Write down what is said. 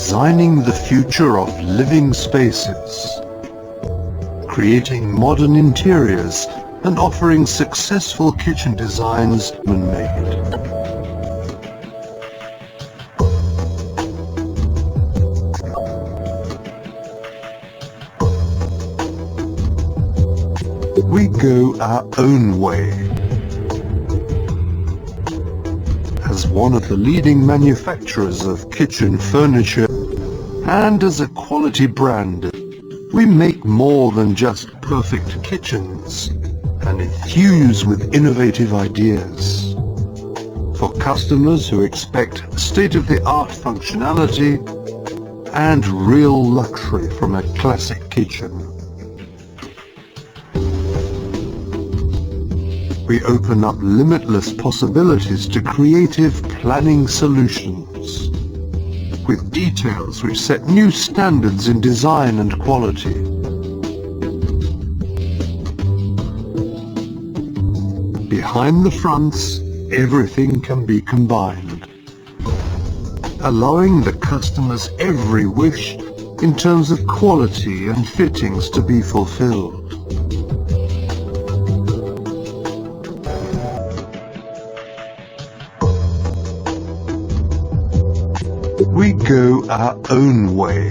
designing the future of living spaces, creating modern interiors and offering successful kitchen designs man-made. We go our own way. As one of the leading manufacturers of kitchen furniture and as a quality brand, we make more than just perfect kitchens and infuse with innovative ideas. For customers who expect state-of-the-art functionality and real luxury from a classic kitchen. We open up limitless possibilities to creative planning solutions, with details which set new standards in design and quality. Behind the fronts, everything can be combined, allowing the customer's every wish in terms of quality and fittings to be fulfilled. We go our own way.